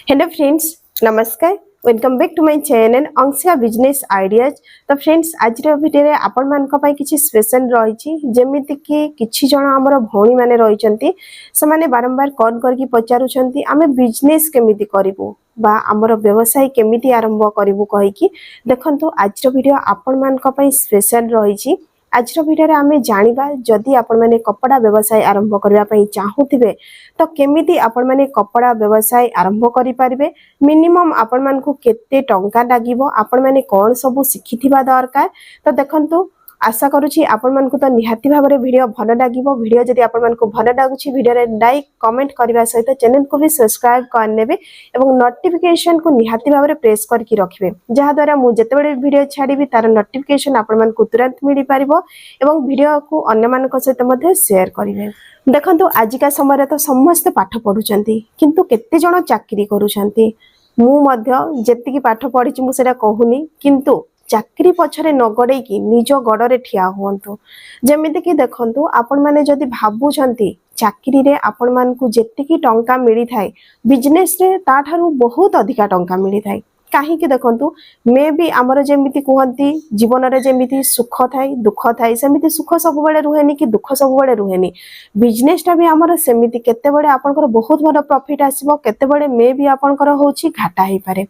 Hello friends, नमस्कार। Welcome back to my channel Anshiya business ideas. तो friends, आज video रे आपण मान को किछि स्पेशल रही जेमिति कि किछि जण हमर भौणी माने रहिचंती से माने बारंबार कॉल करके पचारुचंती आमे बिजनेस केमिति करिवो बा हमर व्यवसाय केमिति आरंभ करिवो कहि कि देखंतु आज वीडियो आपण मान को स्पेशल रही। आज वीडियो आमे जानिबा जदि आपण माने कपड़ा व्यवसाय आरंभ करबा पई चाहूथिबे तो केमिति आपण माने कपड़ा व्यवसाय आरंभ करि परिबे, मिनिमम आपण मान को केते टंका लागिवो, आपण माने कोन सब सिखिथिबा दरकार। तो देखंतु आशा करूची आपण मान को तो निहाती भाबरे वीडियो भलो लागिवो। वीडियो जदि आपण मान को भलो लागुची वीडियो रे लाइक कमेंट करबा सहित चैनल को भी सब्सक्राइब कर नेबे एवं नोटिफिकेशन को निहाती भाबरे प्रेस करके रखिबे, जहा द्वारा मु जेतेबेले वीडियो छाड़ीबी तार नोटिफिकेशन आपण मान को तुरंत मिली पारिबो एवं वीडियो को अन्य मान को सहित मध्ये शेयर करिवे। देखंतु आजिका समय तो समस्त पाठ पढुचंती किंतु केते जण चाकरी करूचंती। मु मध्य जेतिकी पाठ पढिची मु सेटा कहूनी, किंतु चाकरी पछरे न गड़े कि निज गड़े ठिया हुंतु। जेमिति कि देखंतु आपण माने जदि भाबुचंती चाकरी रे आपण मान को जेतिकी टंका मिली थाए बिजनेस रे ता ठारू बहुत अधिका टंका मिली थाए। कहीं देखंतु मे भी आमर जेमिति कहंती जीवन रे जेमिति सुख थाए दुख थाए, सेमिति सुख सब बेले रुहेनी कि दुख सब बेले रुहेनी। बिजनेस टा भी आमर सेमिति केते बेले आपनकर बहुत बड़ प्रॉफिट आसीबो, केते बेले मे भी आपनकर होची घाटा हे पारे,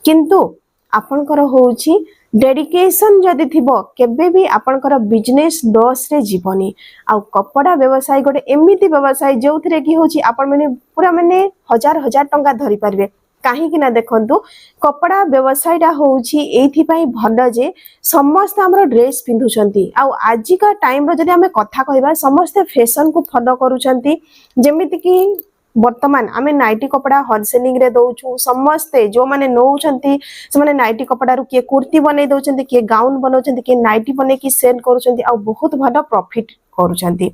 किंतु आपनकर होची डेडिकेशन जदि थिबो केबे भी आपनकर बिजनेस लॉस रे जीवनी। आ कपड़ा व्यवसाय गोटे एमिति व्यवसाय जोथरे कि होची आपण माने पूरा माने हजार हजार टंका धरि पारबे। कहीं ना देखंतु कपड़ा व्यवसाय टा होची एथि पई भलो जे समस्त हमर ड्रेस पिंधुचंती। आ आजिका टाइम रो जदि हमें कथा कहबा समस्त फैशन को फॉलो करूचंती। जेमिति कि वर्तमान आमे नाइटी कपड़ा होलसेलिंग रे दउछु, समस्ते जो माने नउचंती से माने नाइटी कपड़ा रु के कुर्ती बनै दउचंती, के गाउन बनौचंती, के नाइटी बनै की सेल करूचंती आ बहुत भलो प्रॉफिट करूचंती।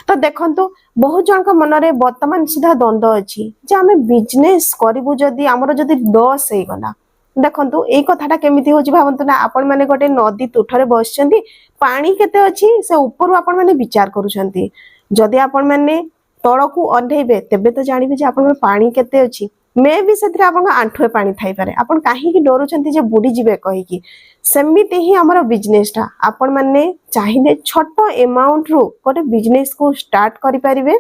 तो देखंतु बहुत जन मन रे वर्तमान सुधा द्वंद्व अछि जे आमे बिजनेस करिवु जदि हमर जदि लॉस हे गला। देखंतु ए कथाटा केमिति होची भाबंतु ना, आपण माने गोटे नदी तुठरे बसचंती, पानी केते अछि से ऊपर आपण माने विचार करूचंती। जदि आपण माने तळकू अढेबे तेबे तो जानिबे जे आपण पानी केते अछि। मे भी सेथरे आपण आंठुए पानी थाई पारे, आपण काहे कि डरुचंती जे बुडी जिवे कहि कि। सेमिति ही हमर बिजनेस टा आपण माने चाहिले छोट अमाउंट रु गोटे बिजनेस को स्टार्ट करि परिबे।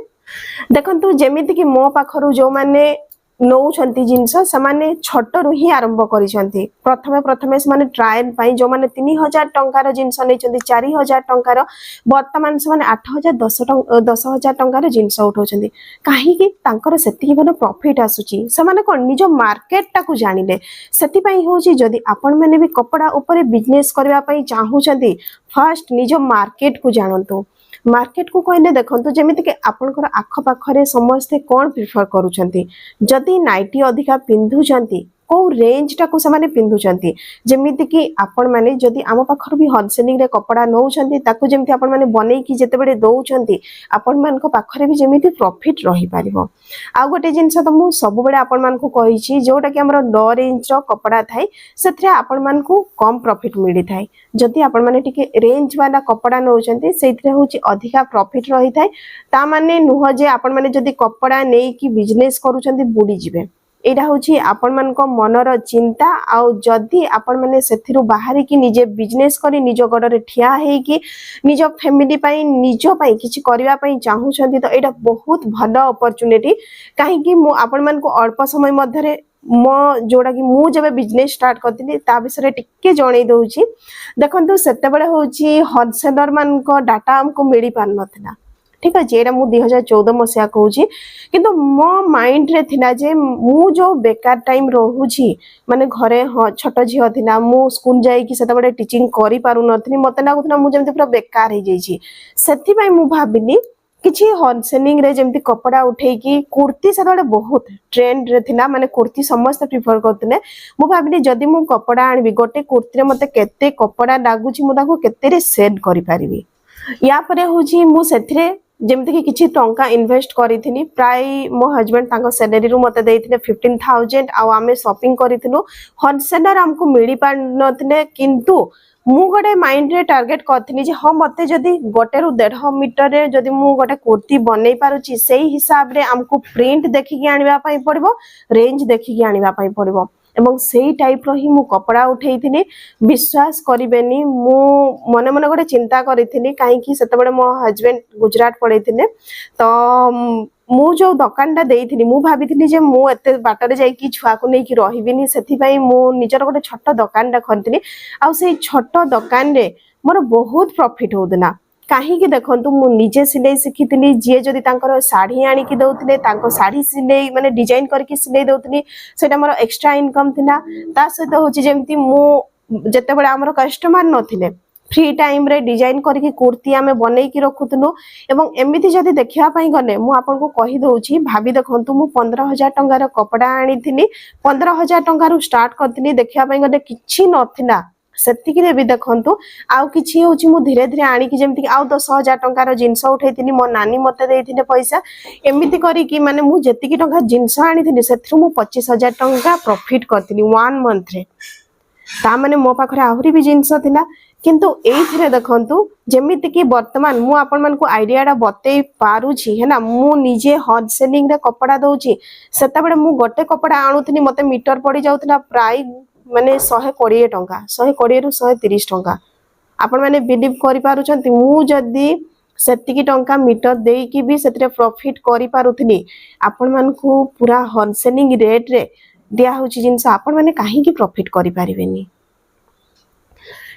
देखंतु जेमिति कि मो पाखरु जो माने नौछंती जिंस समाने छोट रु ही आरंभ करिसंती। प्रथमे प्रथमे समाने ट्रायल पई जो माने 3000 टंकार जिंस नैचंती 4000 टंकार, वर्तमान समाने 8000 10000 टंकार जिंस उठौचंती। काहे कि तांकर सेति बनो प्रॉफिट आसुची, समाने कोन निजो मार्केट टा को जानिले। सेति पई होची जदि आपण माने भी कपड़ा ऊपर बिजनेस करबा पई चाहूचंती, फर्स्ट निजो मार्केट को जानंतु। मार्केट को कहले देखंतु जेमिति कि आपनकर आख पाखरे समस्ते कोन प्रिफर करूचंती। जदि नाइटी अधिका पिंधुचंती को रेंज टा को समाने पिंधुचंती, जेमिति कि आपण माने जदि आम पाखर भी होलसेलिंग रे कपड़ा नौचंती ताकू जेमिति आपण माने बनै कि जेते बेले दउचंती आपण मान को पाखरे भी जेमिति प्रॉफिट रही पारिबो। आ गोटे जिंस त मु सब बेले आपण मान को कहिछि जोटा कि हमर लो रेंज रो कपड़ा थाए सेथरे आपण मान को कम प्रॉफिट मिली थाए। जदि आपण माने टिके रेंज वाला कपड़ा नौचंती सेथरे होछि अधिका प्रॉफिट रही थाए। ता माने नुह जे आपण माने जदि कपड़ा नै कि बिजनेस करूचंती बुडी जिवे। एटा होछि आपण मान को मनर चिंता। आ जदि आपण माने सेथिरु बाहरी कि निजे बिजनेस करी निजो गडरे ठिया हे कि निजो फैमिली पई निजो पई किछि करिवा पई चाहूछंती तो एटा बहुत भलो अपॉर्चुनिटी। काहे कि मु आपण मान को अल्प समय मध्यरे मो जोड़ा कि मु जबे बिजनेस स्टार्ट करथिली ता विषय टिके जणै दउछि। देखंतु सेते बेले होछि होलसेलर मान को डाटा हमको मिली पार नथिला। ठीक है, एटा मु 2014 मसिया कहूची, किंतु मो माइंड रे थिला जे मु जो बेकार टाइम रहूची माने घरे छोट झियो थिला, मु स्कूल जाई कि सेते बडे टीचिंग करि पारु नथिनी, मते लागुथला मु जेमति पूरा बेकार हे जाईची। सेथि पई मु भाबिली किछि होलसेलिंग रे जेमति कपड़ा उठै कि कुर्ती सेते बडे बहुत ट्रेंड रे थिला, माने कुर्ती समस्त प्रिफर करथिले। मु भाबिली जदि मु कपड़ा आनिबी गोटे कुर्ती रे मते केते कपड़ा लागुची मु ताको केते रे सेल करि पारिबी। या परे होची मु सेथरे जेमती कि किछि टंका इन्वेस्ट करिथिनी प्राय मो हस्बैंड तांको सैलरी रु मते देइथिले 15,000 आ आमे शॉपिंग करिथिलु होलसेलर हमको मिली पार नथिले किंतु मु गोटे माइंड रे टार्गेट करथिनी जे हम मते जदी गोटे रु 1.5 मीटर रे जदी मु गोटे कुर्ती बनै पारुची सेही हिसाब रे हमको प्रिंट देखि के आनिबा पई पड़िबो रेंज देखि के आनिबा पई पड़िबो एवं सेही टाइप रो ही मु कपड़ा उठेइथिनी विश्वास करिबेनी मु मने मने गोटे चिंता करिथिनी काहे कि सेते बडे मो हस्बैंड गुजरात पळैथिले तो मु जो दुकान टा देइथिनी मु भाबिथिनी जे मु एते बाटरे जाई कि छुआ को नै कि रहिबिनी सेथि पई मु निजर गोटे छोट दुकान टा खरथिनी आ सेही छोट दुकान रे मोर बहुत प्रॉफिट होदना काहे कि देखंतु मु निजे सिलाई सिखिथिनी जे जदी तांकर साड़ी आनी कि दउथिले तांको साड़ी सिलाई माने डिजाइन करके सिलाई दउथिनी सेटा मोर एक्स्ट्रा इनकम थिना ता सहित होची जेमती मु जते बडे हमर कस्टमर नथिले फ्री टाइम रे डिजाइन करके कुर्ती आमे बनै कि रखुथनु एवं एमिति जदी देखिया पई गने मु आपन को कहि दउची भाबी देखंतु मु 15,000 टंका रो कपड़ा आनीथिनी 15,000 टंका रु स्टार्ट करथिनी देखिया पई गने किछि नथिला सेतिकी रे भी देखंतु आउ किछि होची मु धीरे धीरे आनी कि जेमति आउ 10,000 टंका रो जिंस उठैथिनी मो नानी मते देइथिने पैसा एमिति करी कि माने मु जेतिकी टंका जिंस आनीथिनी सेथरु मु 25,000 टंका प्रॉफिट करथिनी 1 मंथ रे ता माने मो पाखरे आहुरी भी जिंस थिला किंतु एथिरे देखंतु जेमिति कि वर्तमान मु आपन मन को आइडिया डा बतै पारुछि है ना मु निजे हॉट सेलिंग रे कपड़ा दउछि सेता बेले मु गोटे कपड़ा आनुथिनी मते मीटर पड़ी जाउथिला प्राय माने 120 टंका 120 रु 130 टंका आपण माने बिलीव करि पारुछंती मु जदी सेतिकी टंका मीटर देई कि भी सेतरे प्रॉफिट करि पारुथिनी आपण मन को पूरा होलसेलिंग रेट रे दिया होची जिंस आपण माने काहे कि प्रॉफिट करि पारिबेनी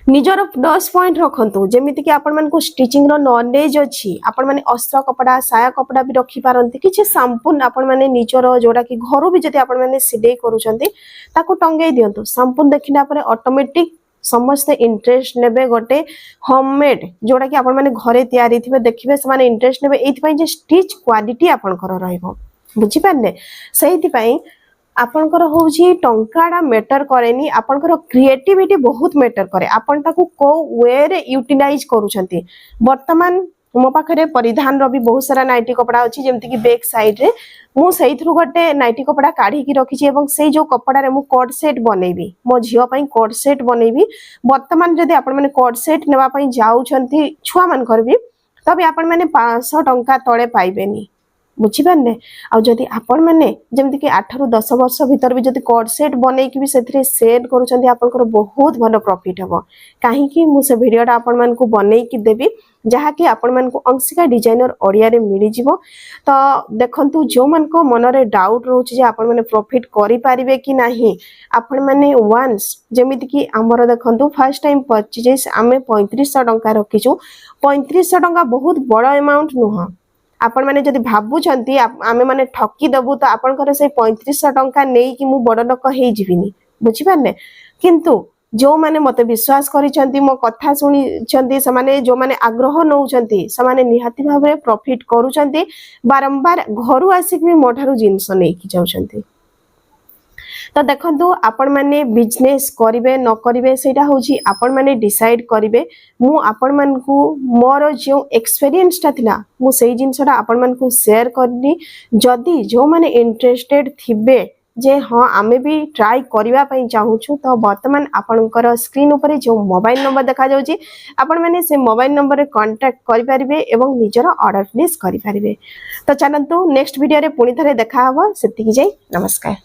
निजर प्लस पॉइंट रखंतु जेमिति कि आपण मन को स्टिचिंग रो नॉलेज अछि आपण माने अस्त्र कपड़ा साया कपड़ा भी रखी पारंती किछि संपूर्ण आपण माने निजर जोडा कि घरो भी जति आपण माने सिलाई करूछंती ताको टंगै दियंतु संपूर्ण देखिना परे ऑटोमेटिक समस्त इंटरेस्ट नेबे गोटे होममेड जोडा कि आपण माने घरे तयारी थिबे देखिबे से माने इंटरेस्ट नेबे एथि पई जे स्टिच क्वालिटी आपण कर रहइबो बुझि पारले सेहि पई आपनकर होउची टंकाडा मैटर करेनी आपनकर क्रिएटिविटी बहुत मैटर करे आपन ताकू को वे रे यूटिलाइज करूछंती वर्तमान मो पाखरे परिधान रो भी बहुत सारा नाइटी कपड़ा अछि जेमति कि बैक साइड रे मु सेही थ्रु गोटे नाइटी कपड़ा काढी कि रखिछि एवं सेही जो कपड़ा रे मु कोट सेट बनेबी मो झियो पई कोट सेट बनेबी वर्तमान जदी आपन माने कोट सेट नेबा पई जाउछंती छुआ मन करबी तबे आपन माने 500 टंका तळे पाइबेनी बुझी पारने आ जदी आपण माने जेमति कि 8 रु 10 वर्ष भीतर भी जदी कोड सेट बनै कि भी सेथरे सेट करूछंती आपनकर बहुत भलो प्रॉफिट हबो काहे कि मु से वीडियोटा आपण मान को बनै कि देबी जहा कि आपण मान को अंशिका डिजाइनर ओडिया रे मिली जिवो तो देखंतु जो मन को मन रे डाउट रहउछि जे आपण माने प्रॉफिट करि पारिबे कि नाही आपण माने वंस जेमिति कि हमर देखंतु फर्स्ट टाइम परचेज आमे 3500 टंका रखिछु 3500 टंका बहुत बड़ अमाउंट नुह आपण माने जदी भाबुछंती आमे माने ठकी दबु तो आपनकर से 3500 टंका नेई कि मु बड़ लोक हेई जिबिनी बुझी पारने किंतु जो माने मते विश्वास करिसंती मो कथा सुनिसंती से माने जो माने आग्रह नउचंती से माने निहाती भाबरे प्रॉफिट करूचंती बारंबार घरु आसी कि मोठारु जिंस नै कि जाउचंती तो देखंतु आपण माने बिजनेस करिवे न करिवे सेटा होची आपण माने डिसाइड करिवे मु आपण मान को मोर जो एक्सपीरियंस ता थिला मु सेही जिंसटा आपण मान को शेयर करनी जदी जो माने इंटरेस्टेड थिबे जे हाँ आमे भी ट्राई करबा पई चाहूछु तो वर्तमान आपनकर स्क्रीन ऊपर जो मोबाइल नंबर देखा जाउची आपण माने से मोबाइल नंबर रे कांटेक्ट करि परिबे एवं निजर ऑर्डर प्लेस करि परिबे तो चलंतु नेक्स्ट वीडियो रे पुनी थरे देखा हबो सेति कि जाई नमस्कार।